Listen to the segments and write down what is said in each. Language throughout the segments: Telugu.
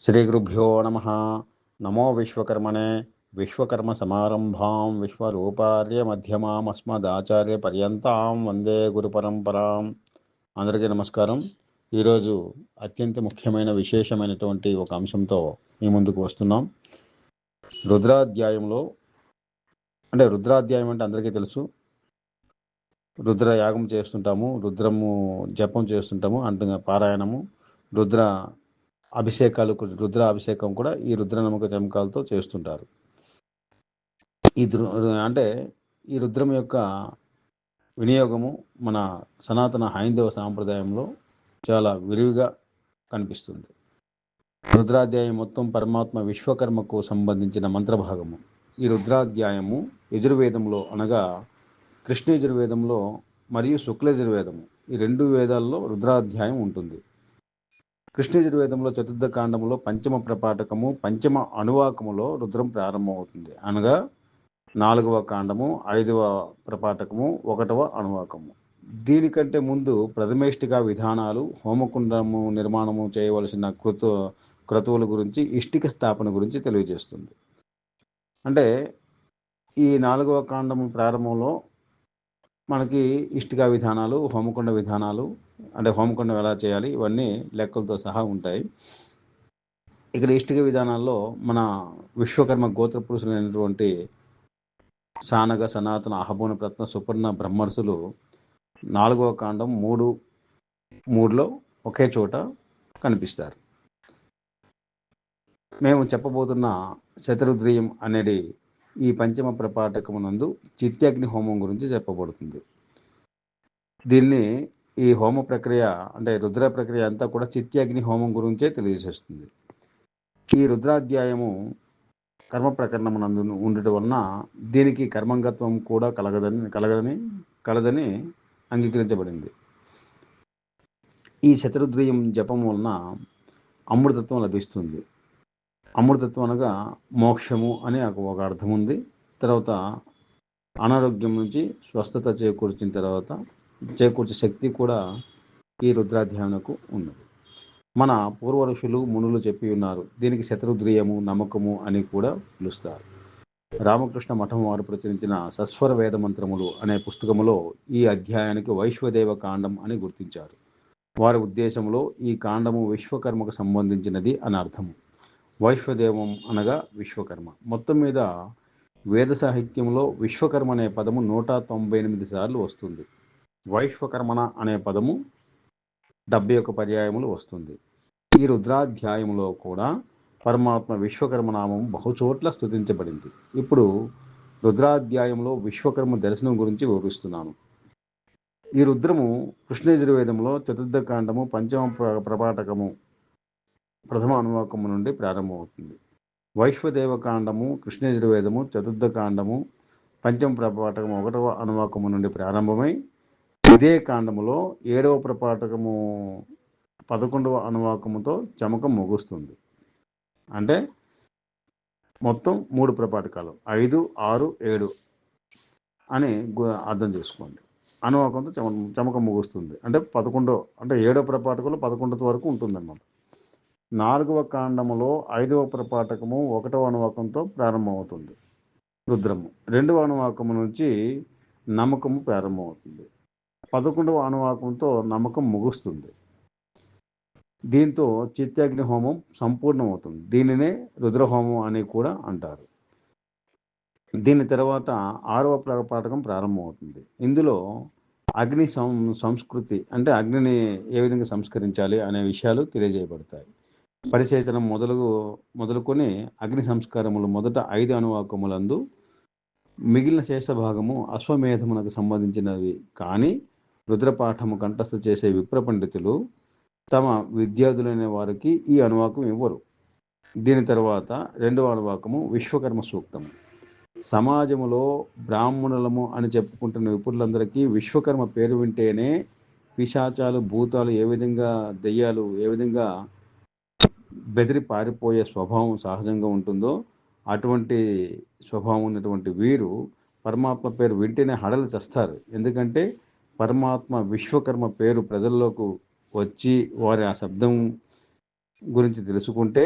శ్రీగురుభ్యో నమ. నమో విశ్వకర్మణే. విశ్వకర్మ సమారంభాం విశ్వరూపార్య మధ్యమాం అస్మదాచార్య పర్యంతాం వందే గురు పరంపరాం. అందరికీ నమస్కారం. ఈరోజు అత్యంత ముఖ్యమైన విశేషమైనటువంటి ఒక అంశంతో మీ ముందుకు వస్తున్నాం. రుద్రాధ్యాయంలో రుద్రాధ్యాయం అంటే అందరికీ తెలుసు. రుద్ర యాగం చేస్తుంటాము, రుద్రము జపం చేస్తుంటాము, అంటే పారాయణము, రుద్ర అభిషేకం కూడా ఈ రుద్ర నమ్మక చమకాలతో చేస్తుంటారు. ఈ రుద్రం యొక్క వినియోగము మన సనాతన హైందవ సాంప్రదాయంలో చాలా విరివిగా కనిపిస్తుంది. రుద్రాధ్యాయం మొత్తం పరమాత్మ విశ్వకర్మకు సంబంధించిన మంత్రభాగము. ఈ రుద్రాధ్యాయము యజుర్వేదంలో, అనగా కృష్ణ యజుర్వేదంలో మరియు శుక్ల యజుర్వేదము, ఈ రెండు వేదాల్లో రుద్రాధ్యాయం ఉంటుంది. కృష్ణ యజుర్వేదంలో చతుర్థ కాండములో పంచమ ప్రపాఠకము, పంచమ అనువాకములో రుద్రం ప్రారంభమవుతుంది. అనగా 4వ కాండము, 5వ ప్రపాఠకము, 1వ అనువాకము. దీనికంటే ముందు ప్రథమేష్టిక విధానాలు, హోమకుండము నిర్మాణము చేయవలసిన క్రతువుల గురించి, ఇష్టిక స్థాపన గురించి తెలియజేస్తుంది. అంటే ఈ 4వ కాండము ప్రారంభంలో మనకి ఇష్టికా విధానాలు, హోమకుండ విధానాలు, అంటే హోమకుండం ఎలా చేయాలి, ఇవన్నీ లెక్కలతో సహా ఉంటాయి. ఇక్కడ ఇష్టిక విధానాల్లో మన విశ్వకర్మ గోత్ర పురుషులైనటువంటి శానగ, సనాతన, అహబోన, ప్రత్న, సుపర్ణ బ్రహ్మర్షులు 4వ కాండం 3లో ఒకే చోట కనిపిస్తారు. మేము చెప్పబోతున్న శతరుద్రీయం అనేది ఈ పంచమ ప్రపాఠకమునందు చిత్యాగ్ని హోమం గురించి చెప్పబడుతుంది. దీన్ని ఈ హోమ ప్రక్రియ, అంటే రుద్ర ప్రక్రియ అంతా కూడా చిత్యాగ్ని హోమం గురించే తెలియజేస్తుంది. ఈ రుద్రాధ్యాయము కర్మ ప్రకరణమునందు ఉండటం వలన దీనికి కర్మంగత్వం కూడా కలదని అంగీకరించబడింది. ఈ శతరుద్రీయం జపం వలన అమృతత్వం లభిస్తుంది. అమృతత్వం అనగా మోక్షము అని ఒక అర్థం ఉంది. తర్వాత అనారోగ్యం నుంచి స్వస్థత చేకూర్చే శక్తి కూడా ఈ రుద్రాధ్యాయంకు ఉన్నది. మన పూర్వ ఋషులు, మునులు చెప్పి ఉన్నారు. దీనికి శతరుద్రీయము, నమ్మకము అని కూడా పిలుస్తారు. రామకృష్ణ మఠం వారు ప్రచురించిన సస్వర వేద మంత్రములు అనే పుస్తకములో ఈ అధ్యాయానికి వైశ్వదేవ కాండం అని గుర్తించారు. వారి ఉద్దేశంలో ఈ కాండము విశ్వకర్మకు సంబంధించినది అని అర్థము. వైశ్వదేవం అనగా విశ్వకర్మ. మొత్తం మీద వేద సాహిత్యంలో విశ్వకర్మ అనే పదము 198 సార్లు వస్తుంది. వైశ్వకర్మణ అనే పదము 71 పర్యాయములు వస్తుంది. ఈ రుద్రాధ్యాయంలో కూడా పరమాత్మ విశ్వకర్మ నామం బహుచోట్ల స్తుతించబడింది. ఇప్పుడు రుద్రాధ్యాయంలో విశ్వకర్మ దర్శనం గురించి వివరిస్తున్నాను. ఈ రుద్రము కృష్ణ యజుర్వేదంలో చతుర్థ కాండము, పంచమ ప్రపాఠకము, ప్రథమ అనువాకము నుండి ప్రారంభమవుతుంది. వైశ్వదేవ కాండము, కృష్ణ యజుర్వేదము, చతుర్థ కాండము, పంచమ ప్రపాఠకము, 1వ అనువాకము నుండి ప్రారంభమై ఇదే కాండములో 7వ ప్రపాఠకము 11వ అనువాకముతో చమకం ముగుస్తుంది. అంటే మొత్తం 3 ప్రపాఠకాలు, 5, 6, 7 అని అర్థం చేసుకోండి. అనువాకంతో చమకం ముగుస్తుంది. అంటే 11, అంటే 7వ ప్రపాఠకంలో 11 వరకు ఉంటుందన్నమాట. 4వ కాండములో 5వ ప్రపాఠకము 1వ అనువాకంతో ప్రారంభమవుతుంది రుద్రము. 2వ అనువాకము నుంచి నమ్మకము ప్రారంభమవుతుంది. 11వ అనువాకంతో నమ్మకం ముగుస్తుంది. దీంతో చిత్యాగ్ని హోమం సంపూర్ణమవుతుంది. దీనినే రుద్రహోమం అని కూడా అంటారు. దీని తర్వాత 6వ ప్రపాఠకం ప్రారంభమవుతుంది. ఇందులో అగ్ని సంస్కృతి, అంటే అగ్నిని ఏ విధంగా సంస్కరించాలి అనే విషయాలు తెలియజేయబడతాయి. పరిసేచనం మొదలుకొని అగ్ని సంస్కారములు మొదట 5 అనువాకములందు, మిగిలిన శేషభాగము అశ్వమేధమునకు సంబంధించినవి. కానీ రుద్రపాఠము కంఠస్థ చేసే విప్ర పండితులు తమ విద్యార్థులైన వారికి ఈ అనువాకం ఇవ్వరు. దీని తర్వాత 2వ అనువాకము విశ్వకర్మ సూక్తము. సమాజములో బ్రాహ్మణులము అని చెప్పుకుంటున్న విపురులందరికీ విశ్వకర్మ పేరు వింటేనే పిశాచాలు, భూతాలు, దెయ్యాలు ఏ విధంగా బెదిరి పారిపోయే స్వభావం సహజంగా ఉంటుందో, అటువంటి స్వభావం ఉన్నటువంటి వీరు పరమాత్మ పేరు వింటేనే హడలు చేస్తారు. ఎందుకంటే పరమాత్మ విశ్వకర్మ పేరు ప్రజల్లోకి వచ్చి వారి ఆ శబ్దం గురించి తెలుసుకుంటే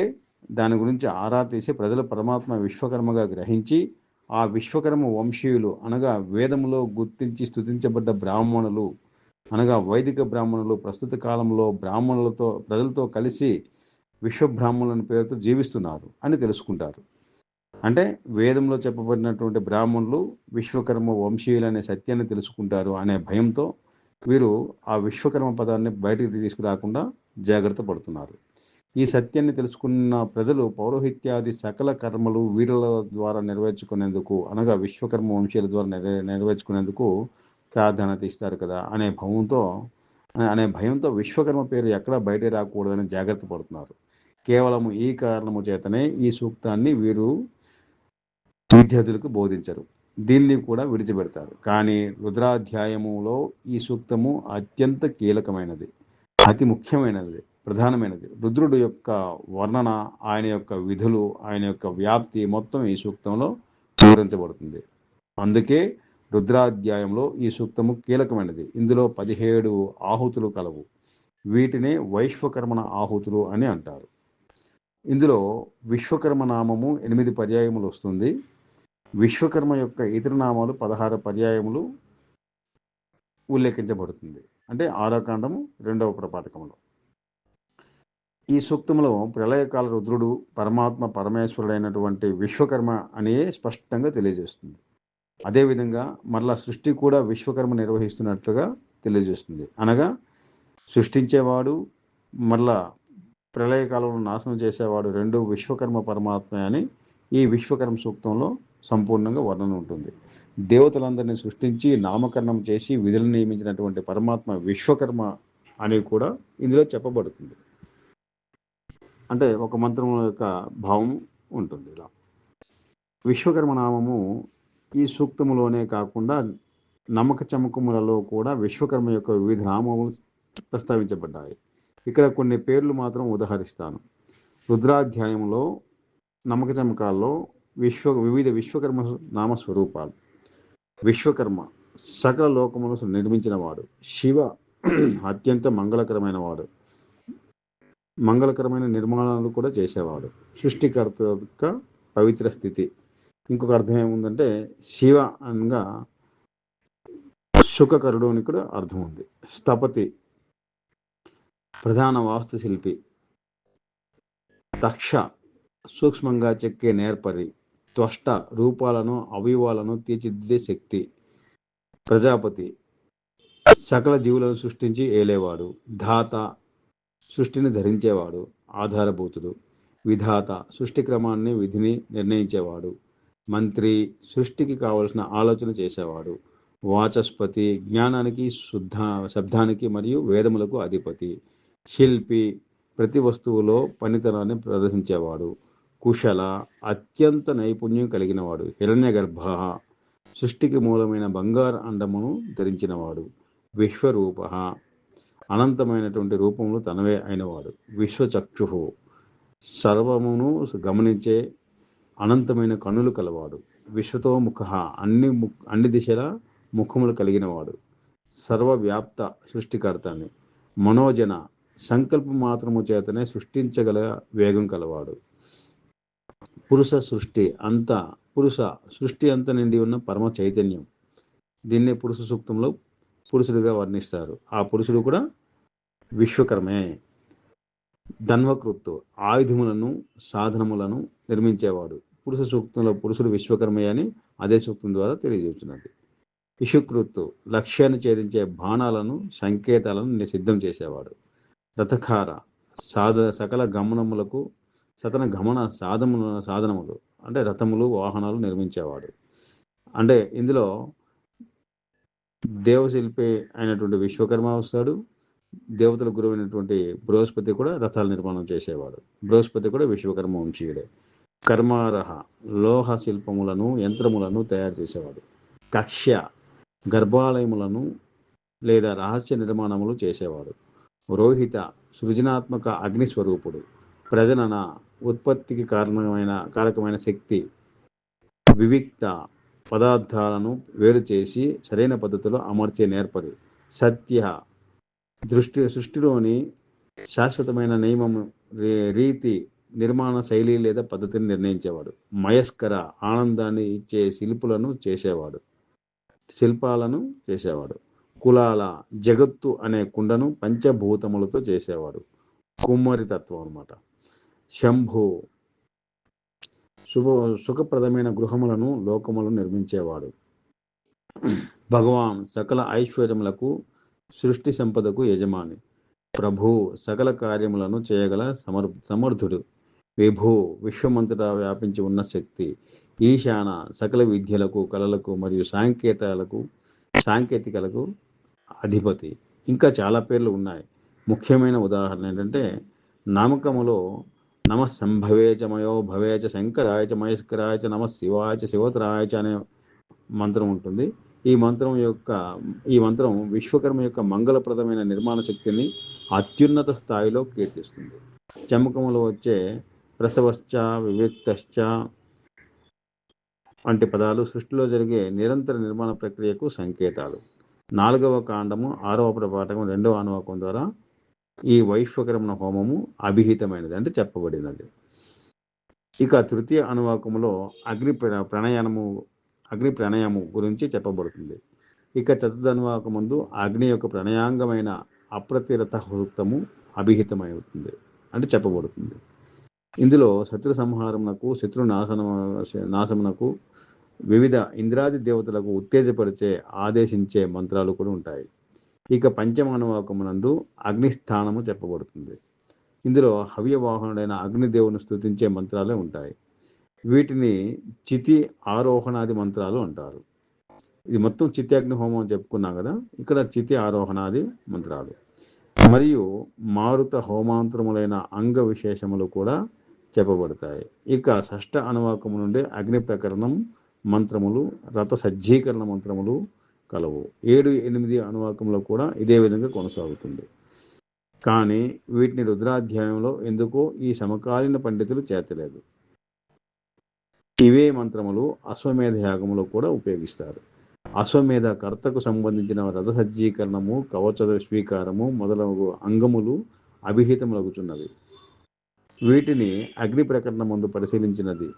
దాని గురించి ఆరా తీసి ప్రజలు పరమాత్మ విశ్వకర్మగా గ్రహించి ఆ విశ్వకర్మ వంశీయులు అనగా వేదములో గుర్తించి స్తుతించబడ్డ బ్రాహ్మణులు అనగా వైదిక బ్రాహ్మణులు ప్రస్తుత కాలంలో ప్రజలతో కలిసి విశ్వబ్రాహ్మణుల పేరుతో జీవిస్తున్నారు అని తెలుసుకుంటారు. అంటే వేదంలో చెప్పబడినటువంటి బ్రాహ్మణులు విశ్వకర్మ వంశీయులు అనే సత్యాన్ని తెలుసుకుంటారు అనే భయంతో వీరు ఆ విశ్వకర్మ పదాన్ని బయటికి తీసుకురాకుండా జాగ్రత్త పడుతున్నారు. ఈ సత్యాన్ని తెలుసుకున్న ప్రజలు పౌరోహిత్యాది సకల కర్మలు వీరుల ద్వారా నెరవేర్చుకునేందుకు అనగా విశ్వకర్మ వంశీయుల ద్వారా నెరవేర్చుకునేందుకు ప్రాధాన్యత ఇస్తారు కదా అనే భయంతో విశ్వకర్మ పేరు ఎక్కడా బయట రాకూడదని జాగ్రత్త పడుతున్నారు. కేవలం ఈ కారణము చేతనే ఈ సూక్తాన్ని వీరు విద్యార్థులకు బోధించరు, దీన్ని కూడా విడిచిపెడతారు. కానీ రుద్రాధ్యాయములో ఈ సూక్తము అత్యంత కీలకమైనది, అతి ముఖ్యమైనది, ప్రధానమైనది. రుద్రుడు యొక్క వర్ణన, ఆయన యొక్క విధులు, ఆయన యొక్క వ్యాప్తి మొత్తం ఈ సూక్తంలో వివరించబడుతుంది. అందుకే రుద్రాధ్యాయంలో ఈ సూక్తము కీలకమైనది. ఇందులో 17 ఆహుతులు కలవు. వీటినే వైశ్వకర్మణ ఆహుతులు అని అంటారు. ఇందులో విశ్వకర్మ నామము 8 పర్యాయములు వస్తుంది. విశ్వకర్మ యొక్క ఇతర నామాలు 16 పర్యాయములు ఉల్లేఖించబడుతుంది. అంటే 6వ కాండము 2వ ప్రపాఠకంలో. ఈ సూక్తంలో ప్రళయకాల రుద్రుడు పరమేశ్వరుడైనటువంటి విశ్వకర్మ అనే స్పష్టంగా తెలియజేస్తుంది. అదేవిధంగా మరలా సృష్టి కూడా విశ్వకర్మ నిర్వహిస్తున్నట్లుగా తెలియజేస్తుంది. అనగా సృష్టించేవాడు మరలా ప్రళయకాలంలో నాశనం చేసేవాడు రెండు విశ్వకర్మ పరమాత్మ అని ఈ విశ్వకర్మ సూక్తంలో సంపూర్ణంగా వర్ణన ఉంటుంది. దేవతలందరినీ సృష్టించి నామకరణం చేసి విధులను నియమించినటువంటి పరమాత్మ విశ్వకర్మ అని కూడా ఇందులో చెప్పబడుతుంది. అంటే ఒక మంత్రం యొక్క భావం ఉంటుంది. ఇలా విశ్వకర్మ నామము ఈ సూక్తములోనే కాకుండా నమ్మక చమకములలో కూడా విశ్వకర్మ యొక్క వివిధ నామములు ప్రస్తావించబడ్డాయి. ఇక్కడ కొన్ని పేర్లు మాత్రం ఉదహరిస్తాను. రుద్రాధ్యాయంలో నమ్మక చమకాల్లో వివిధ విశ్వకర్మ నామస్వరూపాలు. విశ్వకర్మ సకల లోకములను నిర్మించిన వాడు. శివ అత్యంత మంగళకరమైన వాడు, మంగళకరమైన నిర్మాణాలు కూడా చేసేవాడు. సృష్టికర్త యొక్క పవిత్ర స్థితి. ఇంకొక అర్థం ఏముందంటే శివ అనగా సుఖకరుడు అని కూడా అర్థం ఉంది. స్థపతి ప్రధాన వాస్తుశిల్పి. దక్ష సూక్ష్మంగా చెక్కే నేర్పరి. త్వష్ట రూపాలను అవయవాలను తీర్చిదిద్దే శక్తి. ప్రజాపతి సకల జీవులను సృష్టించి ఏలేవాడు. ధాత సృష్టిని ధరించేవాడు, ఆధారభూతుడు. విధాత సృష్టి క్రమాన్ని విధిని నిర్ణయించేవాడు. మంత్రి సృష్టికి కావలసిన ఆలోచన చేసేవాడు. వాచస్పతి జ్ఞానానికి శబ్దానికి మరియు వేదములకు అధిపతి. శిల్పి ప్రతి వస్తువులో పనితనాన్ని ప్రదర్శించేవాడు. కుశల అత్యంత నైపుణ్యం కలిగినవాడు. హిరణ్యగర్భ సృష్టికి మూలమైన బంగారు అండమును ధరించినవాడు. విశ్వరూప అనంతమైనటువంటి రూపములు తనవే అయినవాడు. విశ్వచక్షు సర్వమును గమనించే అనంతమైన కన్నులు కలవాడు. విశ్వతోముఖ అన్ని దిశల ముఖములు కలిగినవాడు. సర్వవ్యాప్త సృష్టికర్తని. మనోజన సంకల్ప మాత్రము చేతనే సృష్టించగల వేగం కలవాడు. పురుష సృష్టి అంత నిండి ఉన్న పరమ చైతన్యం. దీన్నే పురుష సూక్తంలో పురుషుడిగా వర్ణిస్తారు. ఆ పురుషుడు కూడా విశ్వకర్మే. ధన్వకృత్తు ఆయుధములను సాధనములను నిర్మించేవాడు. పురుష సూక్తంలో పురుషుడు విశ్వకర్మే అని అదే సూక్తం ద్వారా తెలియజేస్తున్నది. ఇషుకృత్తు లక్ష్యాన్ని ఛేదించే బాణాలను సంకేతాలను సిద్ధం చేసేవాడు. రథకార సకల గమనములకు సతన గమన సాధనములు అంటే రథములు వాహనాలు నిర్మించేవాడు. అంటే ఇందులో దేవశిల్పి అయినటువంటి విశ్వకర్మ వస్తాడు. దేవతల గురువు అయినటువంటి బృహస్పతి కూడా రథాల నిర్మాణం చేసేవాడు. బృహస్పతి కూడా విశ్వకర్మ వంశీయుడే. కర్మారహ లోహ శిల్పములను యంత్రములను తయారు చేసేవాడు. కక్ష్య గర్భాలయములను లేదా రహస్య నిర్మాణములు చేసేవాడు. రోహిత సృజనాత్మక అగ్నిస్వరూపుడు. ప్రజనన ఉత్పత్తికి కారకమైన శక్తి. వివిక్త పదార్థాలను వేరు చేసి సరైన పద్ధతిలో అమర్చే నేర్పరి. సత్య సృష్టిలోని శాశ్వతమైన నియమము రీతి నిర్మాణ శైలి లేదా పద్ధతిని నిర్ణయించేవాడు. మయస్కర ఆనందాన్ని ఇచ్చే శిల్పాలను చేసేవాడు. కులాల జగత్తు అనే కుండను పంచభూతములతో చేసేవాడు. కుమ్మరి తత్వం అన్నమాట. శంభు సుఖప్రదమైన గృహములను లోకములను నిర్మించేవాడు. భగవాన్ సకల ఐశ్వర్యములకు సృష్టి సంపదకు యజమాని. ప్రభు సకల కార్యములను చేయగల సమర్థుడు. విభు విశ్వమంతటా వ్యాపించి ఉన్న శక్తి. ఈశాన సకల విద్యలకు కళలకు మరియు సాంకేతికలకు అధిపతి. ఇంకా చాలా పేర్లు ఉన్నాయి. ముఖ్యమైన ఉదాహరణ ఏంటంటే నామకములో నమ సంభవేచ మయో భవేచ శంకరాయచ మహేశ్వరాయచ నమ శివాయచ శివతరాయచ అనే మంత్రం ఉంటుంది. ఈ మంత్రం విశ్వకర్మ యొక్క మంగళప్రదమైన నిర్మాణ శక్తిని అత్యున్నత స్థాయిలో కీర్తిస్తుంది. చమకములో వచ్చే ప్రసవశ్చ వివిక్తశ్చ వంటి పదాలు సృష్టిలో జరిగే నిరంతర నిర్మాణ ప్రక్రియకు సంకేతాలు. 4వ కాండము 6వ ప్రపాఠకం 2వ అనువాకం ద్వారా ఈ వైశ్వకర్మ హోమము అభిహితమైనది అంటే చెప్పబడినది. ఇక తృతీయ అనువాకములో అగ్ని ప్రణయము గురించి చెప్పబడుతుంది. ఇక చతుర్థ అనువాకం ముందు అగ్ని యొక్క ప్రణయాంగమైన అప్రతిరత సూక్తము అభిహితమవుతుంది అంటే చెప్పబడుతుంది. ఇందులో శత్రు సంహారమునకు శత్రు నాశమునకు వివిధ ఇంద్రాది దేవతలకు ఉత్తేజపరిచే ఆదేశించే మంత్రాలు కూడా ఉంటాయి. ఇక పంచమ అనువాకమునందు అగ్నిస్థానము చెప్పబడుతుంది. ఇందులో హవ్యవాహనుడైన అగ్నిదేవుని స్తుతించే మంత్రాలే ఉంటాయి. వీటిని చితి ఆరోహణాది మంత్రాలు అంటారు. ఇది మొత్తం చితి అగ్ని హోమం అని చెప్పుకున్నాం కదా, ఇక్కడ చితి ఆరోహణాది మంత్రాలు మరియు మారుత హోమాంతరములైన అంగ విశేషములు కూడా చెప్పబడతాయి. ఇక షష్ఠ అనువాకము నుండి అగ్ని ప్రకరణం మంత్రములు రథ సజ్జీకరణ మంత్రములు కలవు. 7, 8 అనువాకంలో కూడా ఇదే విధంగా కొనసాగుతుంది. కానీ వీటిని రుద్రాధ్యాయంలో ఎందుకో ఈ సమకాలీన పండితులు చేర్చలేదు. ఇవే మంత్రములు అశ్వమేధ యాగములో కూడా ఉపయోగిస్తారు. అశ్వమేధ కర్తకు సంబంధించిన రథ సజ్జీకరణము కవచ స్వీకారము మొదలగు అంగములు అభిహితములగుచున్నవి. వీటిని అగ్ని ప్రకరణ ముందు పరిశీలించినది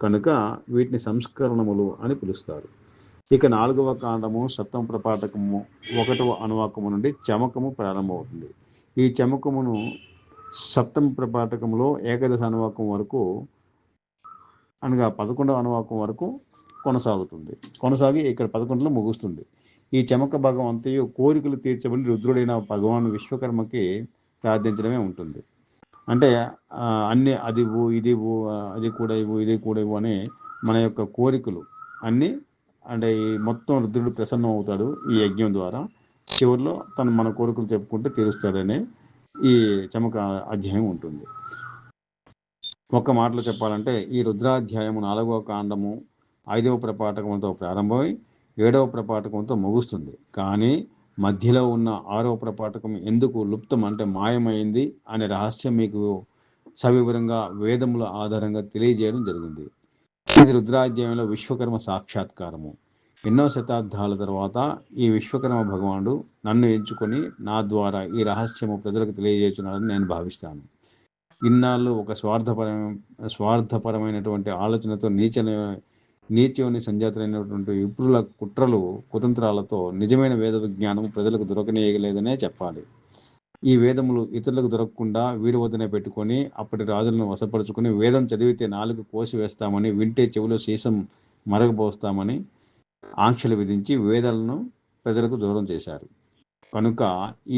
కనుక వీటిని సంస్కరణములు అని పిలుస్తారు. ఇక 4వ కాండము 7వ ప్రపాఠకము 1వ అనువాకము నుండి చమకము ప్రారంభమవుతుంది. ఈ చమకమును 7వ ప్రపాఠకములో ఏకాదశ అనువాకం వరకు అనగా 11వ అనువాకం వరకు కొనసాగి ఇక్కడ 11లో ముగుస్తుంది. ఈ చమక భాగం అంతయు కోరికలు తీర్చబడి రుద్రుడైన భగవాన్ విశ్వకర్మకి ప్రార్థించడమే ఉంటుంది. అంటే అన్ని అదివు ఇదివు అది కూడా ఇవ్వు ఇది కూడా ఇవ్వు అని మన యొక్క కోరికలు అన్నీ అంటే ఈ మొత్తం రుద్రుడు ప్రసన్నం అవుతాడు ఈ యజ్ఞం ద్వారా. చివరిలో తను మన కోరికలు చెప్పుకుంటే తీరుస్తాడనే ఈ చమక అధ్యాయం ఉంటుంది. ఒక్క మాటలో చెప్పాలంటే ఈ రుద్రాధ్యాయము 4వ కాండము 5వ ప్రపాఠకంతో ప్రారంభమై 7వ ప్రపాఠకంతో ముగుస్తుంది. కానీ మధ్యలో ఉన్న 6వ ప్రపాఠకం ఎందుకు లుప్తం అంటే మాయమైంది అనే రహస్యం మీకు సవివరంగా వేదముల ఆధారంగా తెలియజేయడం జరిగింది. ఇది రుద్రాధ్యాయంలో విశ్వకర్మ సాక్షాత్కారము. ఎన్నో శతాబ్దాల తర్వాత ఈ విశ్వకర్మ భగవానుడు నన్ను ఎంచుకొని నా ద్వారా ఈ రహస్యము ప్రజలకు తెలియజేస్తున్నాడని నేను భావిస్తాను. ఇన్నాళ్ళు ఒక స్వార్థపరమైనటువంటి ఆలోచనతో నీచోని సంజాతులైనటువంటి విప్రుల కుట్రలు కుతంత్రాలతో నిజమైన వేద విజ్ఞానం ప్రజలకు దొరకనేయలేదనే చెప్పాలి. ఈ వేదములు ఇతరులకు దొరకకుండా వీరి వద్దనే పెట్టుకొని అప్పటి రాజులను వశపరుచుకొని వేదం చదివితే నాలుగు కోసి వేస్తామని, వింటే చెవిలో సీసం మరగబోస్తామని ఆంక్షలు విధించి వేదాలను ప్రజలకు దూరం చేశారు. కనుక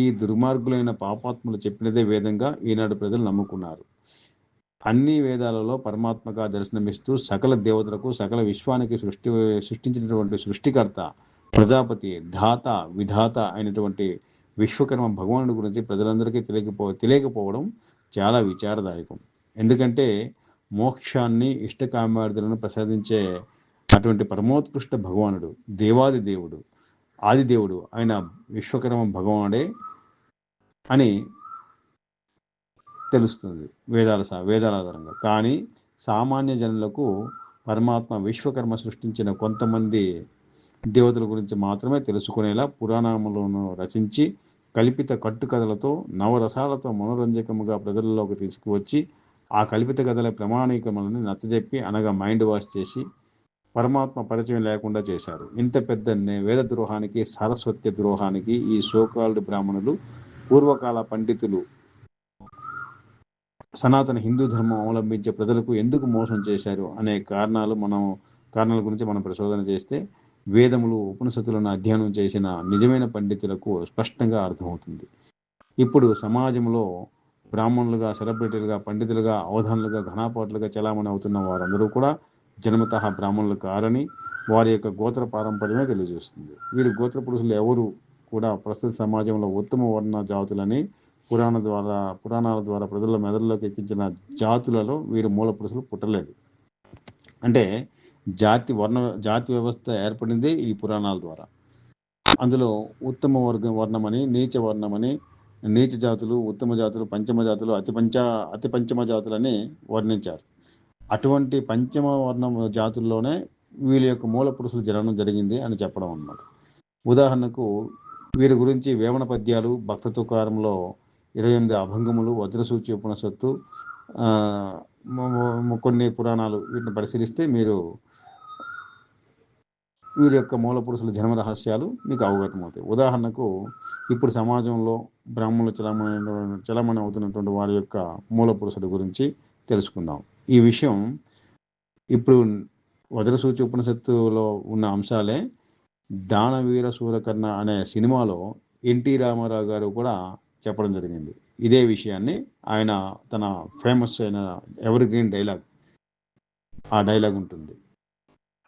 ఈ దుర్మార్గులైన పాపాత్ములు చెప్పినదే వేదంగా ఈనాడు ప్రజలు నమ్ముకున్నారు. అన్ని వేదాలలో పరమాత్మగా దర్శనమిస్తూ సకల దేవతలకు సకల విశ్వానికి సృష్టించినటువంటి సృష్టికర్త, ప్రజాపతి, ధాత, విధాత అయినటువంటి విశ్వకర్మ భగవానుడి గురించి ప్రజలందరికీ తెలియకపోవడం చాలా విచారదాయకం. ఎందుకంటే మోక్షాన్ని ఇష్టకామార్థులను ప్రసాదించే అటువంటి పరమోత్కృష్ట భగవానుడు, దేవాది దేవుడు, ఆదిదేవుడు ఆయన విశ్వకర్మ భగవానుడే అని తెలుస్తుంది వేదాల ఆధారంగా. కానీ సామాన్య జనులకు పరమాత్మ విశ్వకర్మ సృష్టించిన కొంతమంది దేవతల గురించి మాత్రమే తెలుసుకునేలా పురాణములను రచించి కల్పిత కట్టుకథలతో నవరసాలతో మనోరంజకముగా ప్రజలలోకి తీసుకువచ్చి ఆ కల్పిత కథల ప్రమాణికములను నచ్చజెప్పి అనగా మైండ్ వాష్ చేసి పరమాత్మ పరిచయం లేకుండా చేశారు. ఇంత పెద్ద వేద ద్రోహానికి, సారస్వత్య ద్రోహానికి ఈ సోకాల్డ్ బ్రాహ్మణులు, పూర్వకాల పండితులు సనాతన హిందూ ధర్మం అవలంబించే ప్రజలకు ఎందుకు మోసం చేశారు అనే కారణాల గురించి మనం పరిశోధన చేస్తే వేదములు, ఉపనిషత్తులను అధ్యయనం చేసిన నిజమైన పండితులకు స్పష్టంగా అర్థమవుతుంది. ఇప్పుడు సమాజంలో బ్రాహ్మణులుగా, సెలబ్రిటీలుగా, పండితులుగా, అవధానులుగా, ఘనాపాటులుగా చలామణి అవుతున్న వారందరూ కూడా జన్మతః బ్రాహ్మణులు కారని వారి యొక్క గోత్ర పారంపర్యమే తెలియజేస్తుంది. వీరి గోత్ర పురుషులు ఎవరు కూడా ప్రస్తుత సమాజంలో ఉత్తమ వర్ణ జాతులని పురాణాల ద్వారా ప్రజల మెదడులోకి ఎక్కించిన జాతులలో వీరి మూల పురుషులు పుట్టలేదు. అంటే జాతి వ్యవస్థ ఏర్పడిందే ఈ పురాణాల ద్వారా. అందులో ఉత్తమ వర్ణమని, నీచ వర్ణమని, నీచ జాతులు, ఉత్తమ జాతులు, పంచమ జాతులు, అతి పంచమ జాతులని వర్ణించారు. అటువంటి పంచమ వర్ణం జాతుల్లోనే వీళ్ళ యొక్క మూల పురుషులు జరగడం జరిగింది అని చెప్పడం అన్నమాట. ఉదాహరణకు వీరి గురించి వేమన పద్యాలు, భక్త తుకారంలో 28 అభంగములు, వజ్రసూచి ఉపనిషత్తు, కొన్ని పురాణాలు వీటిని పరిశీలిస్తే మీరు వీరి యొక్క మూల పురుషుల జన్మ రహస్యాలు మీకు అవగతమవుతాయి. ఉదాహరణకు ఇప్పుడు సమాజంలో బ్రాహ్మణులు చలమణి అవుతున్నటువంటి వారి యొక్క మూల పురుషుల గురించి తెలుసుకుందాం. ఈ విషయం ఇప్పుడు వజ్రసూచి ఉపనిషత్తులో ఉన్న అంశాలే దానవీర సూరకర్ణ అనే సినిమాలో ఎన్టీ రామారావు గారు కూడా చెప్పడం జరిగింది. ఇదే విషయాన్ని ఆయన తన ఫేమస్ అయిన ఎవర్ గ్రీన్ డైలాగ్, ఆ డైలాగ్ ఉంటుంది.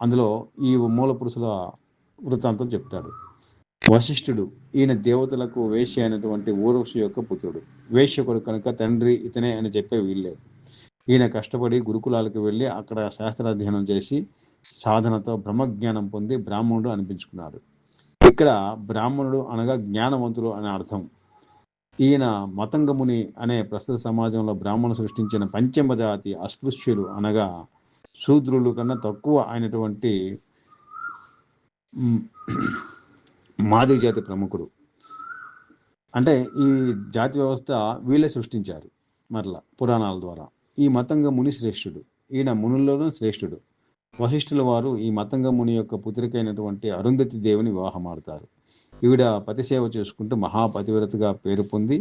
అందులో ఈ మూల పురుషుల వృత్తాంతం చెప్తాడు. వశిష్ఠుడు, ఈయన దేవతలకు వేశ్య అయినటువంటి ఊర్వశి యొక్క పుత్రుడు. వేశ్య కొడుకు కనుక తండ్రి ఇతనే అని చెప్పే వీల్లేదు. ఈయన కష్టపడి గురుకులాలకు వెళ్ళి అక్కడ శాస్త్రాధ్యయనం చేసి సాధనతో బ్రహ్మజ్ఞానం పొంది బ్రాహ్మణుడు అనిపించుకున్నాడు. ఇక్కడ బ్రాహ్మణుడు అనగా జ్ఞానవంతుడు అనే అర్థం. ఈయన మతంగముని అనే ప్రస్తుత సమాజంలో బ్రాహ్మణులు సృష్టించిన పంచమ జాతి అస్పృశ్యులు అనగా శూద్రులు కన్నా తక్కువ అయినటువంటి మాదిగ జాతి ప్రముఖుడు. అంటే ఈ జాతి వ్యవస్థ వీళ్ళే సృష్టించారు మరలా పురాణాల ద్వారా. ఈ మతంగ ముని శ్రేష్ఠుడు. ఈయన మునుల్లోనూ శ్రేష్ఠుడు. వశిష్ఠుల వారు ఈ మతంగ ముని యొక్క పుత్రికైనటువంటి అరుంధతి దేవిని వివాహమాడతారు. ఈవిడ పతిసేవ చేసుకుంటూ మహాపతివ్రతగా పేరు పొంది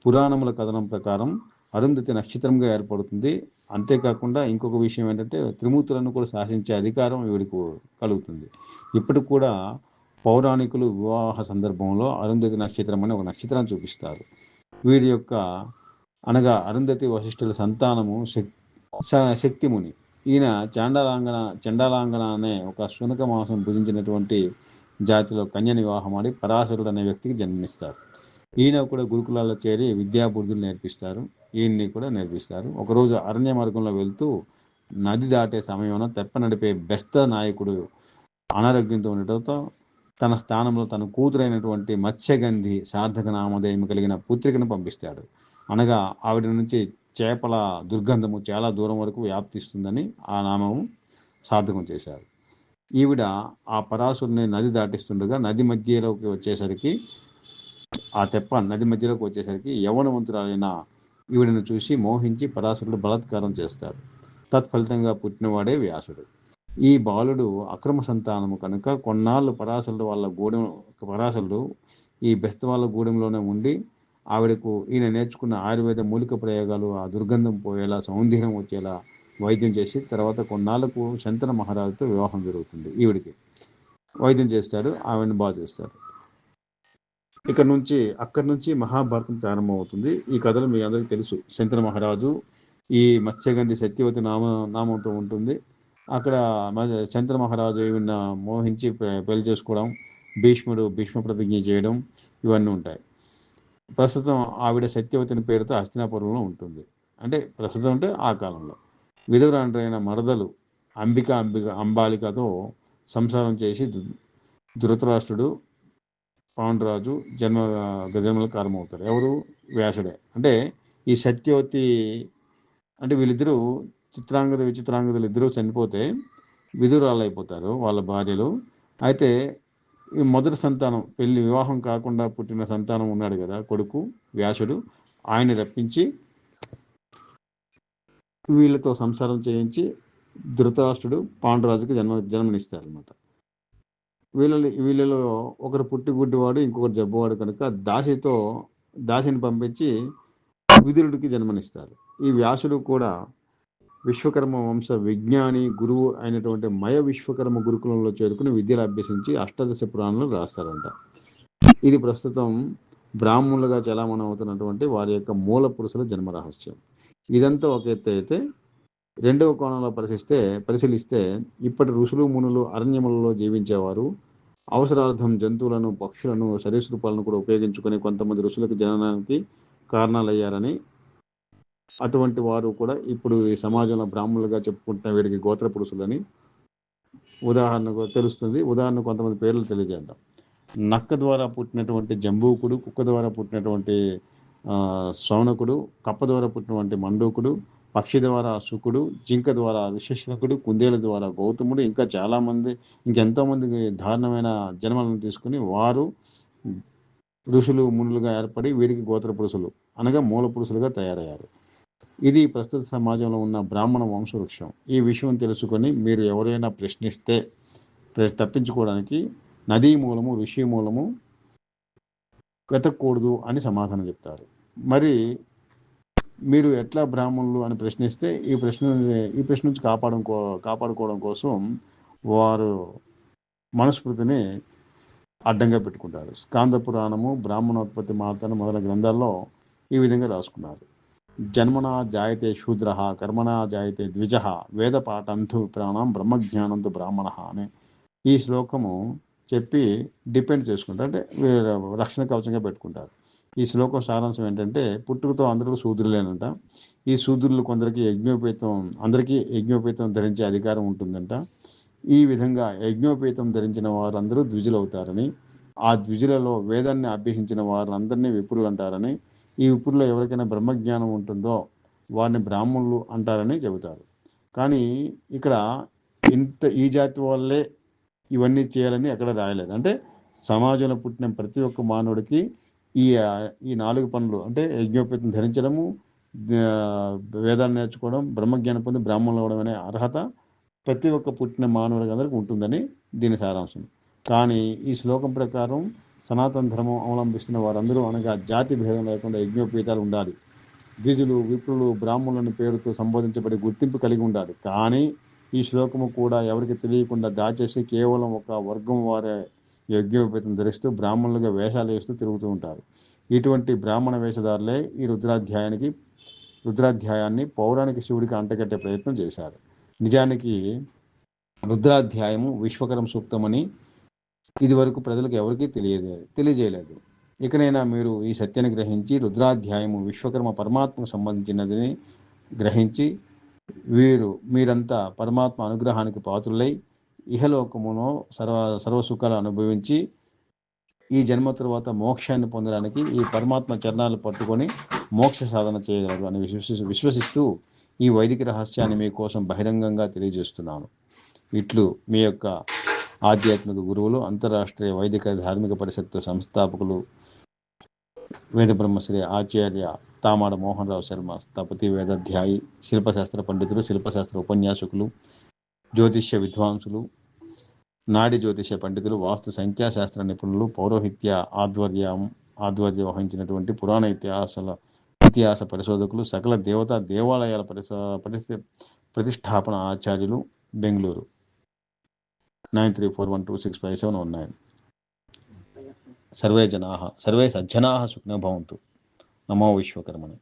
పురాణముల కథనం ప్రకారం అరుంధతి నక్షత్రంగా ఏర్పడుతుంది. అంతేకాకుండా ఇంకొక విషయం ఏంటంటే త్రిమూర్తులను కూడా శాసించే అధికారం ఈవిడికి కలుగుతుంది. ఇప్పటికి కూడా పౌరాణికులు వివాహ సందర్భంలో అరుంధతి నక్షత్రం అని ఒక నక్షత్రాన్ని చూపిస్తారు. వీరి యొక్క అనగా అరుంధతి వశిష్ఠుల సంతానము శక్తిముని. ఈయన చండాలాంగన అనే ఒక శునక మాంసం భుజించినటువంటి జాతిలో కన్యని వివాహమాడి పరాశరుడు అనే వ్యక్తికి జన్మిస్తారు. ఈయన కూడా గురుకులాల్లో చేరి విద్యాబుద్ధులు నేర్పిస్తారు. ఈయన్ని కూడా నేర్పిస్తారు. ఒకరోజు అరణ్య మార్గంలో వెళ్తూ నది దాటే సమయంలో తెప్ప నడిపే బెస్త నాయకుడు అనారోగ్యంతో ఉండటంతో తన స్థానంలో తన కూతురైనటువంటి మత్స్యగంధి సార్థక నామధేయం కలిగిన పుత్రికను పంపిస్తాడు. అనగా ఆవిడ నుంచి చేపల దుర్గంధము చాలా దూరం వరకు వ్యాప్తిస్తుందని ఆ నామము సార్థకం చేశారు. ఈవిడ ఆ పరాశుడిని నది దాటిస్తుండగా నది మధ్యలోకి వచ్చేసరికి యవనవంతురాలైన ఈవిడను చూసి మోహించి పరాశరుడు బలాత్కారం చేస్తాడు. తత్ఫలితంగా పుట్టినవాడే వ్యాసుడు. ఈ బాలుడు అక్రమ సంతానము కనుక కొన్నాళ్ళు పరాశరుడు ఈ బెస్త వాళ్ళ గూడెంలోనే ఉండి ఆవిడకు ఈయన నేర్చుకున్న ఆయుర్వేద మూలిక ప్రయోగాలు ఆ దుర్గంధం పోయేలా, సౌందర్యం వచ్చేలా వైద్యం చేసి తర్వాత కొన్నాళ్లకు శంతన మహారాజుతో వివాహం జరుగుతుంది. ఈవిడికి వైద్యం చేస్తాడు, ఆవిడని బాగు చేస్తాడు. అక్కడి నుంచి మహాభారతం ప్రారంభమవుతుంది. ఈ కథలు మీ అందరికీ తెలుసు. శంతన మహారాజు ఈ మత్స్యగంధి సత్యవతి నామంతో ఉంటుంది. అక్కడ శంతన మహారాజు ఈవిడ మోహించి పెళ్లి చేసుకోవడం, భీష్మ ప్రతిజ్ఞ చేయడం ఇవన్నీ ఉంటాయి. ప్రస్తుతం ఆవిడ సత్యవతిని పేరుతో హస్తినాపురంలో ఉంటుంది. అంటే ప్రస్తుతం అంటే ఆ కాలంలో విధురాండ్రైన మరదలు అంబాలికతో సంసారం చేసి ధృతరాష్ట్రుడు, పాండురాజు జన్మలకు కారణమవుతారు. ఎవరు? వ్యాసుడే. అంటే ఈ సత్యవతి అంటే వీళ్ళిద్దరూ విచిత్రాంగదులు ఇద్దరూ చనిపోతే విధురాలు అయిపోతారు వాళ్ళ భార్యలు. అయితే ఈ మొదటి సంతానం వివాహం కాకుండా పుట్టిన సంతానం ఉన్నాడు కదా కొడుకు వ్యాసుడు, ఆయన రప్పించి వీళ్ళతో సంసారం చేయించి ధృతరాష్ట్రుడు పాండురాజుకు జన్మనిస్తారనమాట. వీళ్ళలో ఒకరు పుట్టిగుడ్డివాడు, ఇంకొకరు జబ్బువాడు కనుక దాసిని పంపించి విదురుడికి జన్మనిస్తారు. ఈ వ్యాసుడు కూడా విశ్వకర్మ వంశ విజ్ఞాని గురువు అయినటువంటి మయ విశ్వకర్మ గురుకులంలో చేరుకుని విద్యలు అభ్యసించి అష్టాదశ పురాణాలు రాస్తారంట. ఇది ప్రస్తుతం బ్రాహ్మణులుగా చలామణి అవుతున్నటువంటి వారి యొక్క మూల పురుషుల జన్మ రహస్యం. ఇదంతా ఒక ఎత్తు అయితే, రెండవ కోణంలో పరిశీలిస్తే ఇప్పటి ఋషులు మునులు అరణ్యములలో జీవించేవారు అవసరార్థం జంతువులను, పక్షులను, సరీసృపాలను కూడా ఉపయోగించుకొని కొంతమంది ఋషులకు జననానికి కారణాలయ్యారని, అటువంటి వారు కూడా ఇప్పుడు ఈ సమాజంలో బ్రాహ్మణులుగా చెప్పుకుంటున్న వీరికి గోత్ర పురుషులని ఉదాహరణకు తెలుస్తుంది. ఉదాహరణ కొంతమంది పేర్లు తెలియజేద్దాం. నక్క ద్వారా పుట్టినటువంటి జంబూకుడు, కుక్క ద్వారా పుట్టినటువంటి శౌనకుడు, కప్ప ద్వారా పుట్టినటువంటి మండూకుడు, పక్షి ద్వారా శుకుడు, జింక ద్వారా ఋషిశకుడు, కుందేల ద్వారా గౌతముడు, ఇంకా చాలామంది ఇంకెంతోమంది దారుణమైన జన్మలను తీసుకుని వారు ఋషులు మునులుగా ఏర్పడి వీరికి గోత్ర పురుషులు అనగా మూల పురుషులుగా తయారయ్యారు. ఇది ప్రస్తుత సమాజంలో ఉన్న బ్రాహ్మణ వంశవృక్షం. ఈ విషయం తెలుసుకొని మీరు ఎవరైనా ప్రశ్నిస్తే తప్పించుకోవడానికి నదీ మూలము, ఋషి మూలము వెతకూడదు అని సమాధానం చెప్తారు. మరి మీరు ఎట్లా బ్రాహ్మణులు అని ప్రశ్నిస్తే ఈ ప్రశ్న నుంచి కాపాడుకోవడం కోసం వారు మనస్మృతిని అడ్డంగా పెట్టుకుంటారు. స్కాంద పురాణము, బ్రాహ్మణోత్పత్తి మార్తాను మొదలైన గ్రంథాల్లో ఈ విధంగా రాసుకున్నారు. జన్మనా జాయతే శూద్ర, కర్మణా జాయతే ద్విజ, వేద పాఠంతు ప్రాణం బ్రహ్మజ్ఞానంతు బ్రాహ్మణ అని ఈ శ్లోకము చెప్పి డిపెండ్ చేసుకుంటారు, అంటే రక్షణ కవచంగా పెట్టుకుంటారు. ఈ శ్లోకం సారాంశం ఏంటంటే, పుట్టుకతో అందరూ శూద్రులేనంట. ఈ శూద్రులు కొందరికి అందరికీ యజ్ఞోపేతం ధరించే అధికారం ఉంటుందంట. ఈ విధంగా యజ్ఞోపేతం ధరించిన వారందరూ ద్విజులు అవుతారని, ఆ ద్విజులలో వేదాన్ని అభ్యసించిన వారందరినీ విప్రులు అంటారని, ఈ విప్రుల్లో ఎవరికైనా బ్రహ్మజ్ఞానం ఉంటుందో వారిని బ్రాహ్మణులు అంటారని చెబుతారు. కానీ ఇక్కడ ఈ జాతి వాళ్ళే ఇవన్నీ చేయాలని ఎక్కడ రాయలేదు. అంటే సమాజంలో పుట్టిన ప్రతి ఒక్క మానవుడికి ఈ 4 పనులు, అంటే యజ్ఞోపేతం ధరించడము, వేదాన్ని నేర్చుకోవడం, బ్రహ్మజ్ఞానం పొంది బ్రాహ్మణులు అవడం అనే అర్హత ప్రతి ఒక్క పుట్టిన మానవుడికి అందరికీ ఉంటుందని దీని సారాంశం. కానీ ఈ శ్లోకం ప్రకారం సనాతన ధర్మం అవలంబిస్తున్న వారందరూ అనగా జాతి భేదం లేకుండా యజ్ఞోపేతాలు ఉండాలి. ద్విజులు, విప్రులు, బ్రాహ్మణులని పేరుతో సంబోధించబడి గుర్తింపు కలిగి ఉండాలి. కానీ ఈ శ్లోకము కూడా ఎవరికి తెలియకుండా దాచేసి కేవలం ఒక వర్గం వారే యజ్ఞోపేతం ధరిస్తూ బ్రాహ్మణులుగా వేషాలు వేస్తూ తిరుగుతూ ఉంటారు. ఇటువంటి బ్రాహ్మణ వేషధారులే ఈ రుద్రాధ్యాయాన్ని పౌరాణిక శివుడికి అంటగట్టే ప్రయత్నం చేశారు. నిజానికి రుద్రాధ్యాయము విశ్వకర్మ సూక్తమని ఇదివరకు ప్రజలకు ఎవరికీ తెలియజేయలేదు. ఇకనైనా మీరు ఈ సత్యాన్ని గ్రహించి రుద్రాధ్యాయము విశ్వకర్మ పరమాత్మకు సంబంధించినదని గ్రహించి మీరంతా పరమాత్మ అనుగ్రహానికి పాత్రులై ఇహలోకమును సర్వసుఖాలు అనుభవించి ఈ జన్మ తరువాత మోక్షాన్ని పొందడానికి ఈ పరమాత్మ చరణాలు పట్టుకొని మోక్ష సాధన చేయగలరు అని విశ్వసిస్తూ ఈ వైదిక రహస్యాన్ని మీకోసం బహిరంగంగా తెలియజేస్తున్నాను. ఇట్లు మీ యొక్క ఆధ్యాత్మిక గురువులు, అంతర్రాష్ట్రీయ వైదిక ధార్మిక పరిషత్తు సంస్థాపకులు, వేద బ్రహ్మశ్రీ ఆచార్య తామాడ మోహన్ రావు శర్మ, స్థపతి వేదాధ్యాయి, శిల్పశాస్త్ర పండితులు, శిల్పశాస్త్ర ఉపన్యాసకులు, జ్యోతిష్య విద్వాంసులు, నాడి జ్యోతిష్య పండితులు, వాస్తు సంఖ్యాశాస్త్ర నిపుణులు, పౌరోహిత్య ఆధ్వర్యం వహించినటువంటి పురాణ ఇతిహాస పరిశోధకులు, సకల దేవాలయాల ప్రతిష్టాపన ఆచార్యులు, బెంగళూరు 9341265719. సర్వే సజ్జనాః సుఖినో భవంతు. నమో విశ్వకర్మణే.